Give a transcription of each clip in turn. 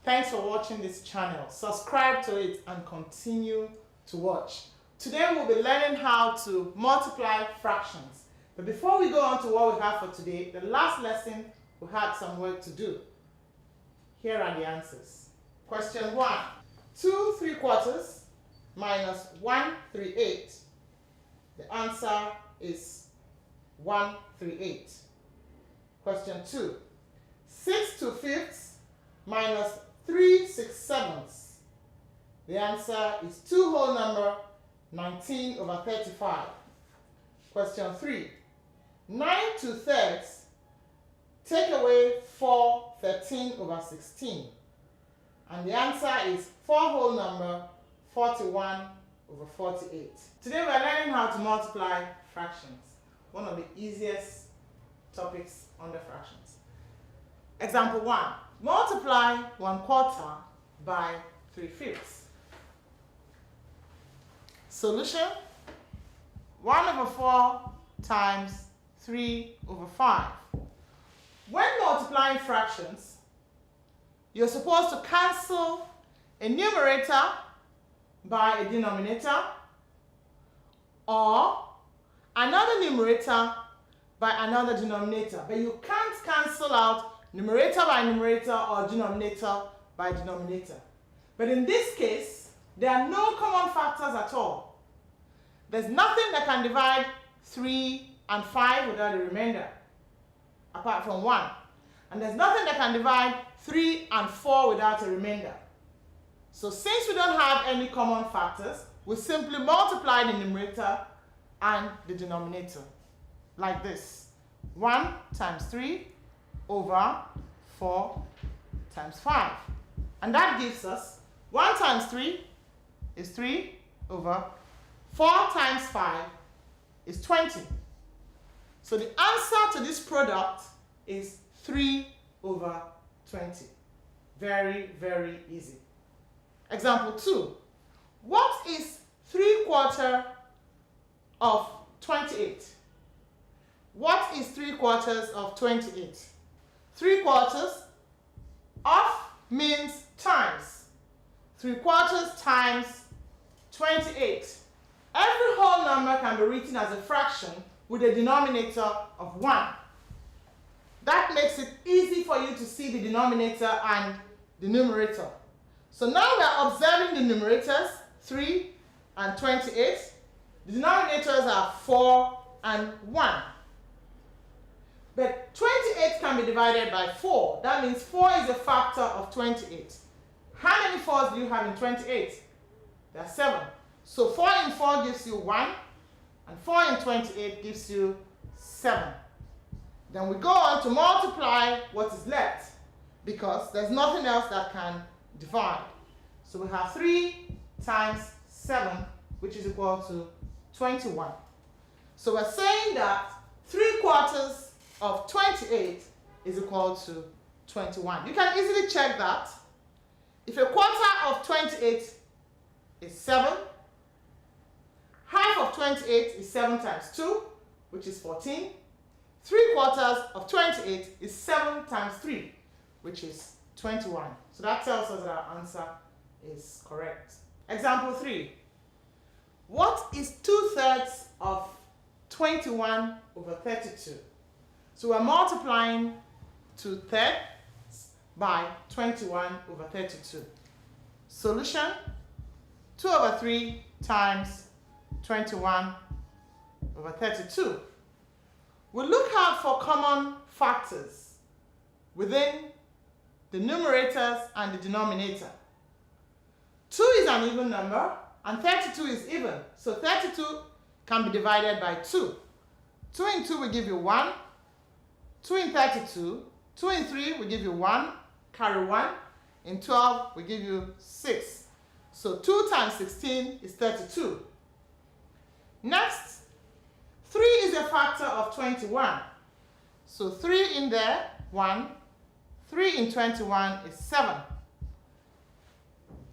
Thanks for watching this channel. Subscribe to it and continue to watch. Today we'll be learning how to multiply fractions. But before we go on to what we have for today, the last lesson we had some work to do. Here are the answers. Question 1. 2 3/4 minus 1 3/8. The answer is 1 3/8. Question 2. 6 2/5 minus 3 6/7. The answer is 2 whole number 19/35. Question 3. 9 2/3 take away 4 13/16. And the answer is 4 whole number 41/48. Today we are learning how to multiply fractions. One of the easiest topics under fractions. Example 1. Multiply 1/4 by 3/5. Solution: 1/4 times 3/5. When multiplying fractions, you're supposed to cancel a numerator by a denominator or another numerator by another denominator, but you can't cancel out numerator by numerator or denominator by denominator. But in this case, there are no common factors at all. There's nothing that can divide 3 and 5 without a remainder, apart from 1. And there's nothing that can divide 3 and 4 without a remainder. So since we don't have any common factors, we simply multiply the numerator and the denominator, like this. 1 times 3 over 4 times 5. And that gives us 1 times 3 is 3 over 4 times 5 is 20. So the answer to this product is 3/20. Very, very easy. Example 2. What is 3/4 of 28? What is 3/4 of 28? 3/4 of means times. 3/4 times 28. Every whole number can be written as a fraction with a denominator of 1. That makes it easy for you to see the denominator and the numerator. So now we are observing the numerators, 3 and 28. The denominators are 4 and 1. But 28 can be divided by 4. That means 4 is a factor of 28. How many 4s do you have in 28? There are 7. So 4 in 4 gives you 1, and 4 in 28 gives you 7. Then we go on to multiply what is left, because there's nothing else that can divide. So we have 3 times 7, which is equal to 21. So we're saying that 3/4 of 28 is equal to 21. You can easily check that. If a quarter of 28 is 7, half of 28 is 7 times 2, which is 14. 3/4 of 28 is 7 times 3, which is 21. So that tells us that our answer is correct. Example 3. What is 2/3 of 21/32? So we're multiplying 2/3 by 21/32. Solution: 2/3 times 21/32. We'll look out for common factors within the numerators and the denominator. 2 is an even number and 32 is even. So 32 can be divided by 2. 2 in 2 will give you 1. 2 in 32. 2 in 3 will give you 1. Carry 1. In 12 will give you 6. So 2 times 16 is 32. Next, 3 is a factor of 21. So 3 in there, 1. 3 in 21 is 7.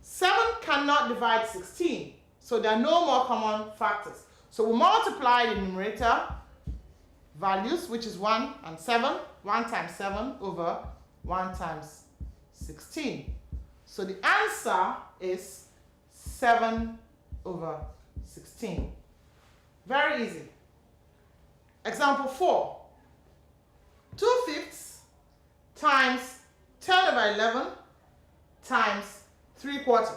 7 cannot divide 16. So there are no more common factors. So we multiply the numerator values, which is 1 and 7. 1 times 7 over 1 times 16. So the answer is 7/16. Very easy. Example 4. 2/5 times 10/11 times 3/4.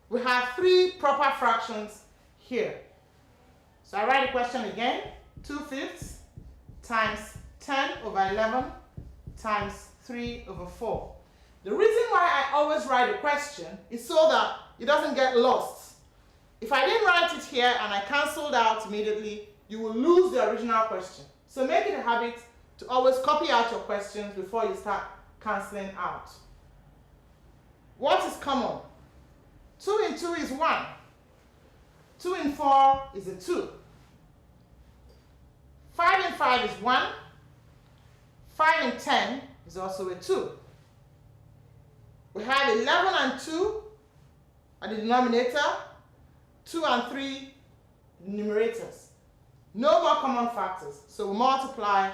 We have 3 proper fractions here. So I write the question again. 2/5 times 10/11 times 3/4. The reason why I always write a question is so that it doesn't get lost. If I didn't write it here and I cancelled out immediately, you will lose the original question. So make it a habit to always copy out your questions before you start cancelling out. What is common? 2 in 2 is 1. 2 in 4 is a 2. 5 in 5 is 1. 5 in 10 is also a 2. We have 11 and 2 at the denominator, 2 and 3 numerators. No more common factors, so we multiply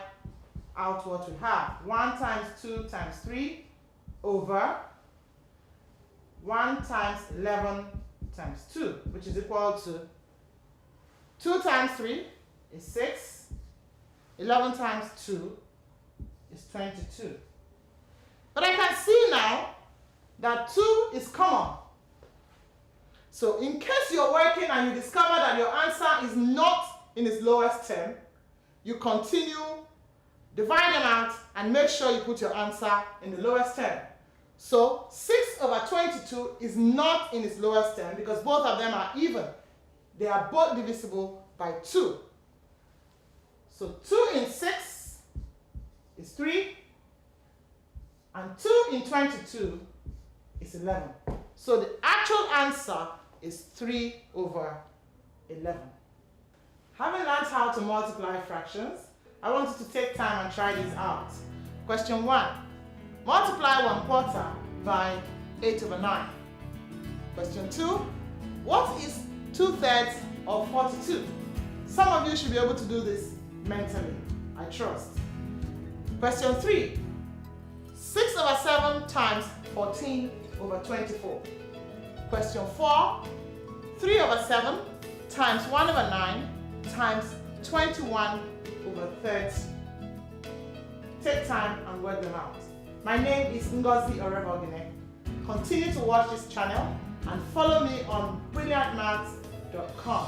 out what we have. 1 times 2 times 3 over 1 times 11 times 2, which is equal to 2 times 3 is 6, 11 times 2 is 22. But I can see now that 2 is common. So in case you're working and you discover that your answer is not in its lowest term, you continue, divide them out, and make sure you put your answer in the lowest term. So 6/22 is not in its lowest term because both of them are even. They are both divisible by 2. So 2 in 6 is 3, and 2 in 22 is 11. So the actual answer is 3/11. Having learned how to multiply fractions, I want you to take time and try these out. Question 1. Multiply 1/4 by 8/9. Question 2. What is 2/3 of 42? Some of you should be able to do this mentally, I trust. Question 3. 6/7 times 14/24. Question 4. 3/7 times 1/9 times 21/30. Take time and work them out. My name is Ngozi Orebogine. Continue to watch this channel and follow me on brilliantmaths.com.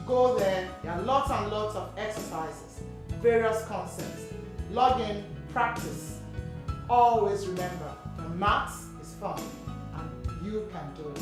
Go there, there are lots and lots of exercises, various concepts. Log in, practice. Always remember that maths is fun and you can do it.